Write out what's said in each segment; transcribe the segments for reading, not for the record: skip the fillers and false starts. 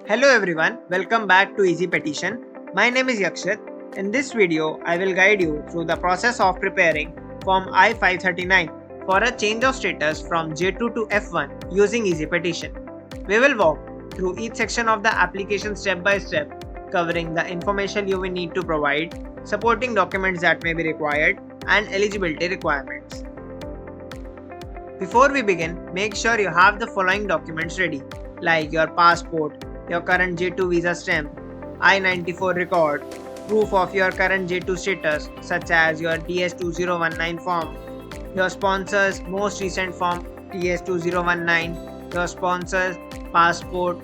Hello everyone, welcome back to eazyPetition. My name is Yakshit. In this video, I will guide you through the process of preparing Form I-539 for a change of status from J2 to F1 using eazyPetition. We will walk through each section of the application step by step, covering the information you will need to provide, supporting documents that may be required, and eligibility requirements. Before we begin, make sure you have the following documents ready, like your passport, your current J2 visa stamp, I-94 record, proof of your current J2 status such as your TS2019 form, your sponsor's most recent form TS2019, your sponsor's passport,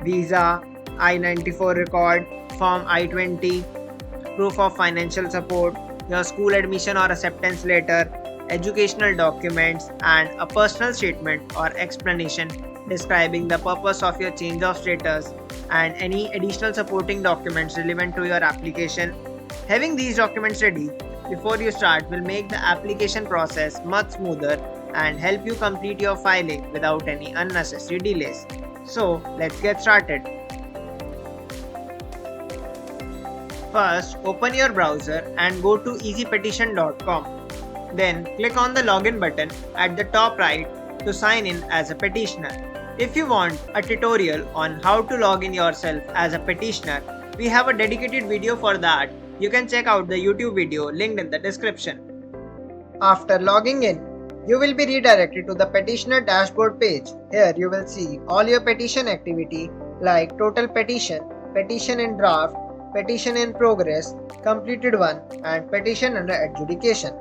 visa, I-94 record, form I-20, proof of financial support, your school admission or acceptance letter, educational documents, and a personal statement or explanation describing the purpose of your change of status and any additional supporting documents relevant to your application. Having these documents ready before you start will make the application process much smoother and help you complete your filing without any unnecessary delays. So let's get started. First, open your browser and go to eazyPetition.com. Then click on the login button at the top right to sign in as a petitioner. If you want a tutorial on how to log in yourself as a petitioner, we have a dedicated video for that. You can check out the YouTube video linked in the description. After logging in, you will be redirected to the Petitioner Dashboard page. Here you will see all your petition activity like total petition, petition in draft, petition in progress, completed one, and petition under adjudication.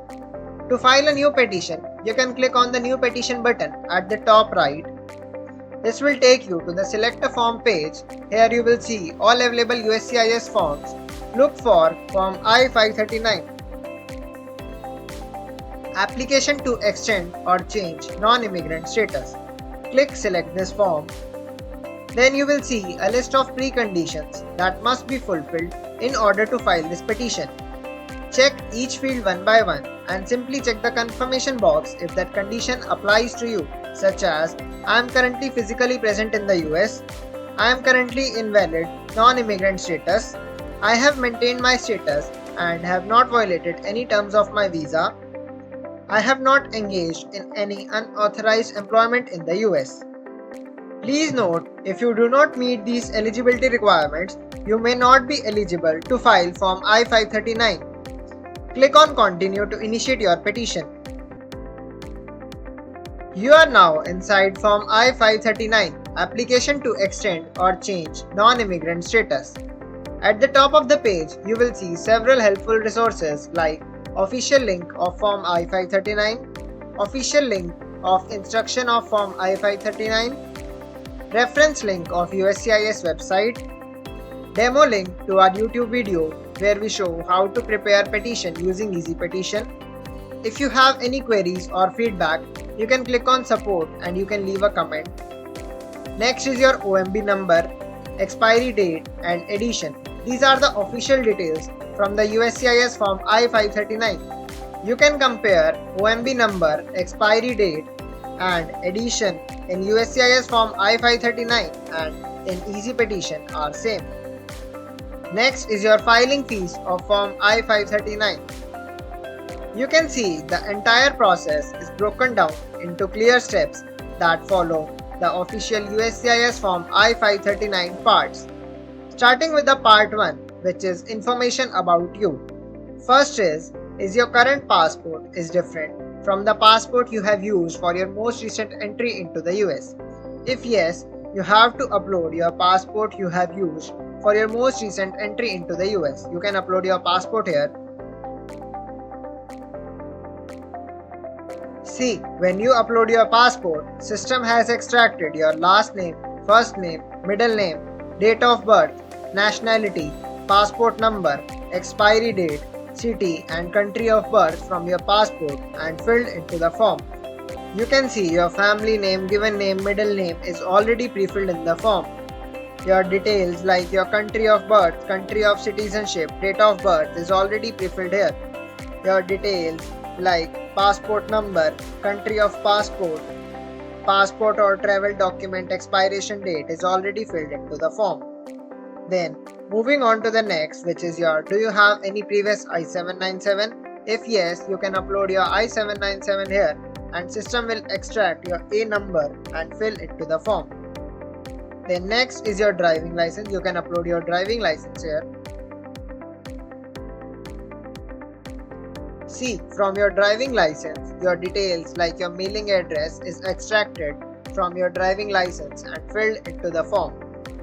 To file a new petition, you can click on the New Petition button at the top right. This will take you to the Select a Form page. Here you will see all available USCIS forms. Look for Form I-539. Application to extend or change non-immigrant status. Click Select this form. Then you will see a list of preconditions that must be fulfilled in order to file this petition. Check each field one by one and simply check the confirmation box if that condition applies to you, such as I am currently physically present in the US, I am currently in valid non-immigrant status, I have maintained my status and have not violated any terms of my visa, I have not engaged in any unauthorized employment in the US. Please note, if you do not meet these eligibility requirements, you may not be eligible to file Form I-539. Click on Continue to initiate your petition. You are now inside Form I-539, Application to extend or change non-immigrant status. At the top of the page, you will see several helpful resources like official link of Form I-539, official link of instruction of Form I-539, reference link of USCIS website, demo link to our YouTube video where we show how to prepare petition using eazyPetition. If you have any queries or feedback, you can click on support and you can leave a comment. Next is your OMB number, expiry date and edition. These are the official details from the USCIS Form I-539. You can compare OMB number, expiry date and edition in USCIS Form I-539 and in eazyPetition are same. Next is your filing fees of Form I-539. You can see the entire process is broken down into clear steps that follow the official USCIS Form I-539 parts. Starting with the part 1, which is information about you. First is your current passport is different from the passport you have used for your most recent entry into the US? If yes, you have to upload your passport you have used for your most recent entry into the US. You can upload your passport here. See, when you upload your passport, system has extracted your last name, first name, middle name, date of birth, nationality, passport number, expiry date, city and country of birth from your passport and filled into the form. You can see your family name, given name, middle name is already pre-filled in the form. Your details like your country of birth, country of citizenship, date of birth is already pre-filled here. Your details like passport number, country of passport, passport or travel document expiration date is already filled into the form. Then moving on to the next, which is your do you have any previous I-797? If yes, you can upload your I-797 here and system will extract your A number and fill it to the form. Then next is your driving license. You can upload your driving license here. See, from your driving license, your details like your mailing address is extracted from your driving license and filled into the form.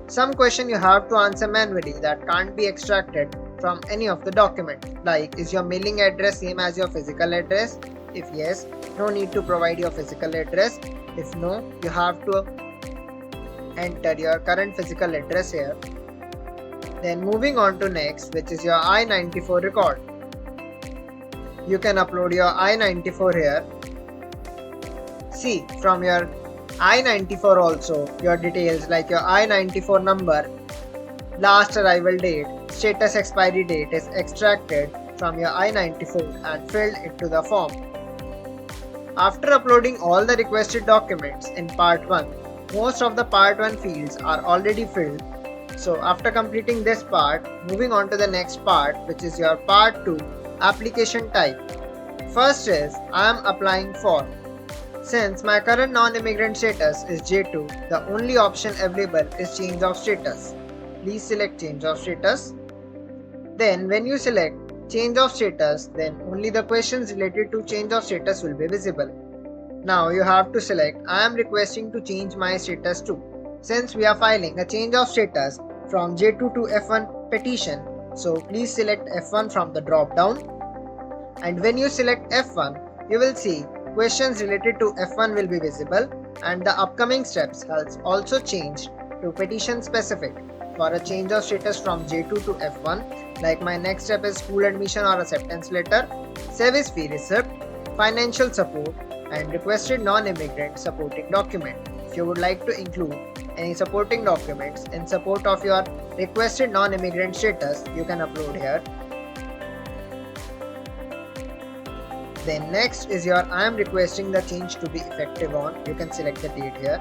Some question you have to answer manually that can't be extracted from any of the documents, like is your mailing address same as your physical address? If yes, no need to provide your physical address. If no, you have to enter your current physical address here. Then moving on to next, which is your I-94 record. You can upload your I-94 here. See, from your I-94 also, your details like your I-94 number, last arrival date, status expiry date is extracted from your I-94 and filled into the form. After uploading all the requested documents in part 1, most of the part 1 fields are already filled. So after completing this part, moving on to the next part, which is your part 2, application type. First is I am applying for. Since my current non-immigrant status is J2, the only option available is change of status. Please select change of status. Then when you select change of status, then only the questions related to change of status will be visible. Now you have to select I am requesting to change my status to. Since we are filing a change of status from J2 to F1 petition, so please select F1 from the drop down. And when you select F1, you will see questions related to F1 will be visible and the upcoming steps has also changed to petition specific. For a change of status from J2 to F1, like my next step is school admission or acceptance letter, service fee receipt, financial support, and requested non-immigrant supporting document. If you would like to include any supporting documents in support of your requested non-immigrant status, you can upload here. Then next is your I am requesting the change to be effective on. You can select the date here.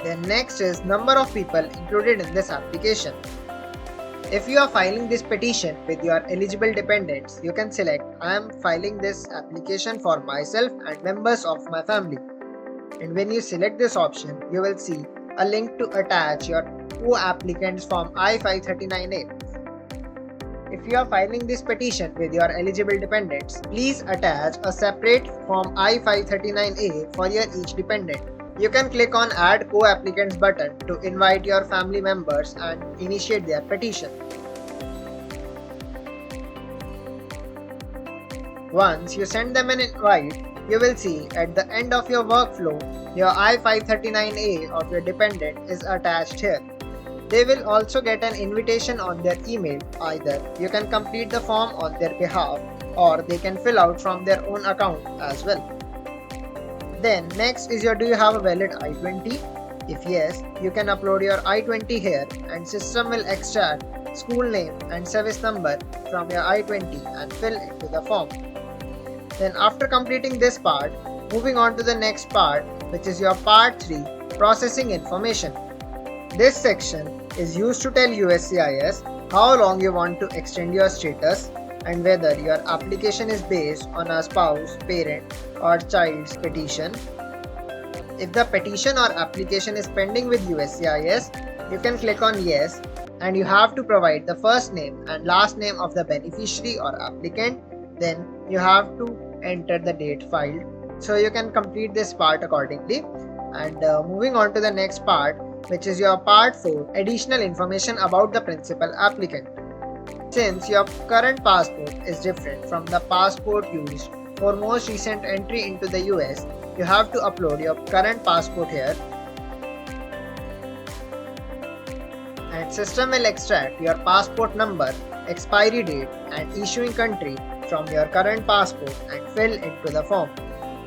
Then next is number of people included in this application. If you are filing this petition with your eligible dependents, you can select I am filing this application for myself and members of my family. And when you select this option, you will see a link to attach your co-applicant's Form I-539A. If you are filing this petition with your eligible dependents, please attach a separate Form I-539A for your each dependent. You can click on Add Co-Applicants button to invite your family members and initiate their petition. Once you send them an invite, you will see at the end of your workflow, your I-539A of your dependent is attached here. They will also get an invitation on their email. Either you can complete the form on their behalf or they can fill out from their own account as well. Then next is your do you have a valid I-20? If yes, you can upload your I-20 here and system will extract school name and service number from your I-20 and fill into the form. Then after completing this part, moving on to the next part, which is your part 3, processing information. This section is used to tell USCIS how long you want to extend your status and whether your application is based on a spouse, parent or child's petition. If the petition or application is pending with USCIS, you can click on yes and you have to provide the first name and last name of the beneficiary or applicant. Then you have to enter the date filed. So you can complete this part accordingly. And moving on to the next part, which is your part 4, additional information about the principal applicant. Since your current passport is different from the passport used for most recent entry into the US, you have to upload your current passport here. And system will extract your passport number, expiry date and issuing country from your current passport and fill into the form.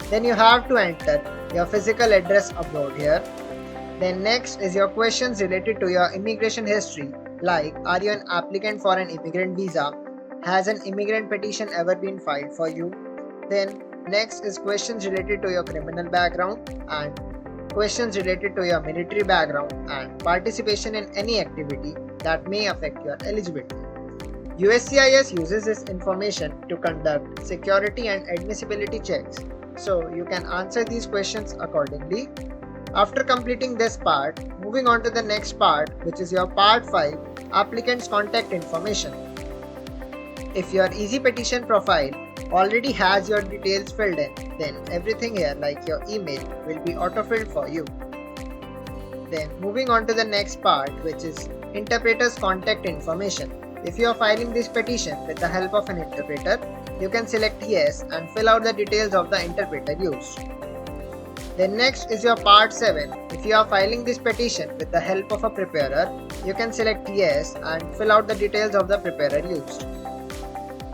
Then you have to enter your physical address abroad here. Then next is your questions related to your immigration history, like are you an applicant for an immigrant visa? Has an immigrant petition ever been filed for you? Then Next is questions related to your criminal background and questions related to your military background and participation in any activity that may affect your eligibility. USCIS uses this information to conduct security and admissibility checks, so you can answer these questions accordingly. After completing this part, moving on to the next part, which is your Part 5, Applicant's Contact Information. If your eazyPetition profile already has your details filled in, then everything here like your email will be auto-filled for you. Then moving on to the next part, which is Interpreter's Contact Information. If you are filing this petition with the help of an interpreter, you can select yes and fill out the details of the interpreter used. Then next is your Part 7. If you are filing this petition with the help of a preparer, you can select yes and fill out the details of the preparer used.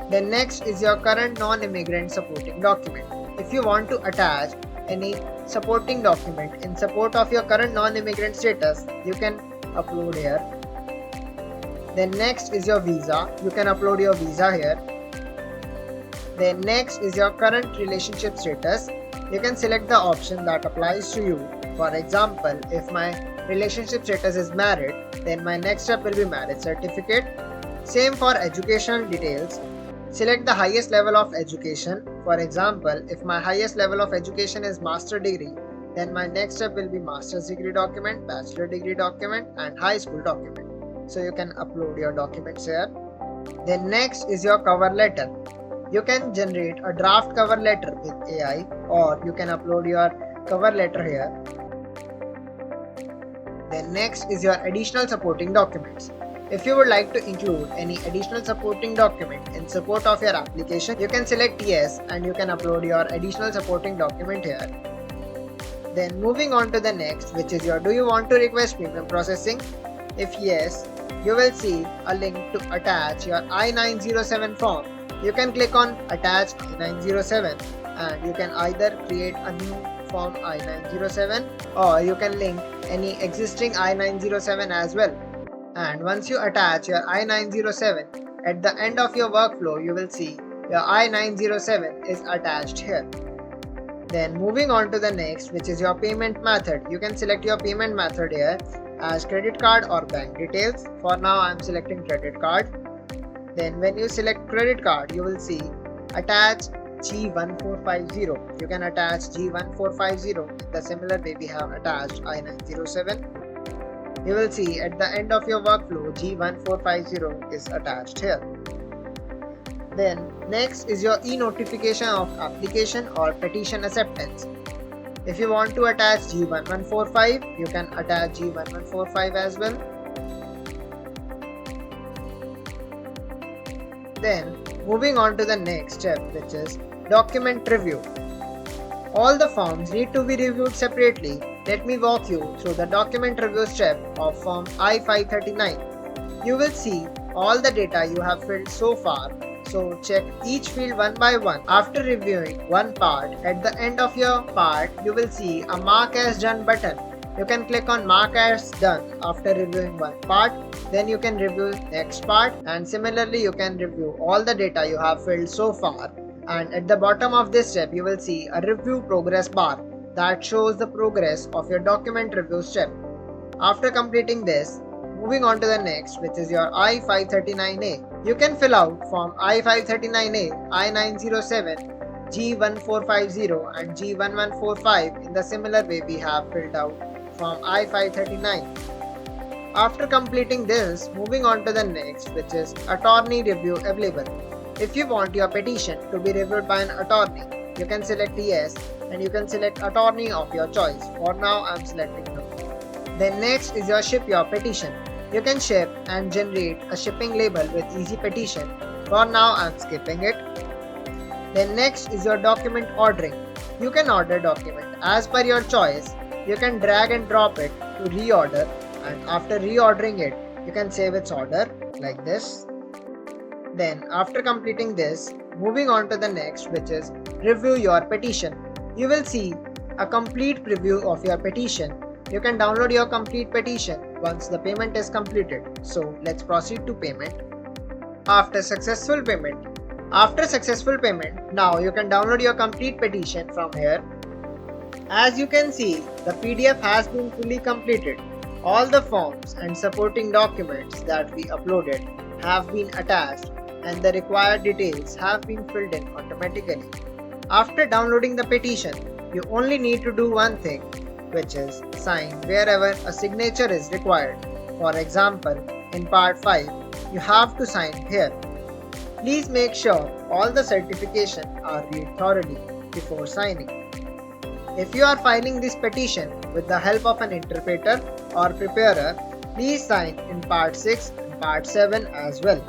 Then next is your current non-immigrant supporting document. If you want to attach any supporting document in support of your current non-immigrant status, you can upload here. Then next is your visa. You can upload your visa here. Then next is your current relationship status. You can select the option that applies to you. For example, if my relationship status is married, then my next step will be marriage certificate. Same for educational details. Select the highest level of education. For example, if my highest level of education is master degree, then my next step will be master's degree document, bachelor degree document and high school document. So you can upload your documents here. Then next is your cover letter. You can generate a draft cover letter with AI, or you can upload your cover letter here. Then next is your additional supporting documents. If you would like to include any additional supporting document in support of your application, you can select yes and you can upload your additional supporting document here. Then moving on to the next, which is your do you want to request premium processing? If yes, you will see a link to attach your I-907 form. You can click on attach I-907 and you can either create a new form I-907 or you can link any existing I-907 as well. And once you attach your I-907, at the end of your workflow you will see your I-907 is attached here. Then moving on to the next, which is your payment method. You can select your payment method here as credit card or bank details. For now I am selecting credit card. Then when you select credit card, you will see attach G1450. You can attach G1450 in the similar way we have attached I-907. You will see at the end of your workflow G1450 is attached here. Then next is your e-notification of application or petition acceptance. If you want to attach G1145, you can attach G1145 as well. Then moving on to the next step, which is document review. All the forms need to be reviewed separately. Let me walk you through the document review step of Form I-539. You will see all the data you have filled so far, so check each field one by one. After reviewing one part, at the end of your part, you will see a Mark as Done button. You can click on Mark as Done after reviewing one part. Then you can review next part, and similarly you can review all the data you have filled so far. And at the bottom of this step you will see a review progress bar that shows the progress of your document review step. After completing this, moving on to the next, which is your I-539A. You can fill out Form I-539A, I-907, G1450 and G1145 in the similar way we have filled out Form I-539. After completing this, moving on to the next, which is Attorney Review Available. If you want your petition to be reviewed by an attorney, you can select yes and you can select attorney of your choice. For now, I am selecting no. Then next is your Ship Your Petition. You can ship and generate a shipping label with eazyPetition. For now, I am skipping it. Then next is your document ordering. You can order document as per your choice. You can drag and drop it to reorder, and after reordering it, you can save its order like this. Then after completing this, moving on to the next, which is Review Your Petition. You will see a complete preview of your petition. You can download your complete petition once the payment is completed. So let's proceed to payment. After successful payment, After successful payment, now you can download your complete petition from here. As you can see, the PDF has been fully completed. All the forms and supporting documents that we uploaded have been attached and the required details have been filled in automatically. After downloading the petition, you only need to do one thing, which is sign wherever a signature is required. For example, in Part 5, you have to sign here. Please make sure all the certifications are read thoroughly before signing. If you are filing this petition with the help of an interpreter or preparer, please sign in Part 6 and Part 7 as well.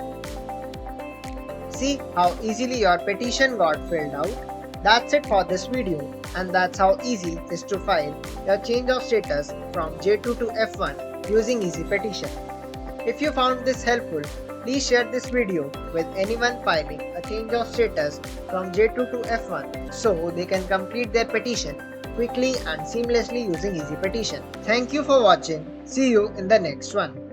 See how easily your petition got filled out? That's it for this video, and that's how easy it is to file your change of status from J2 to F1 using eazyPetition. If you found this helpful, please share this video with anyone filing a change of status from J2 to F1 so they can complete their petition quickly and seamlessly using eazyPetition. Thank you for watching. See you in the next one.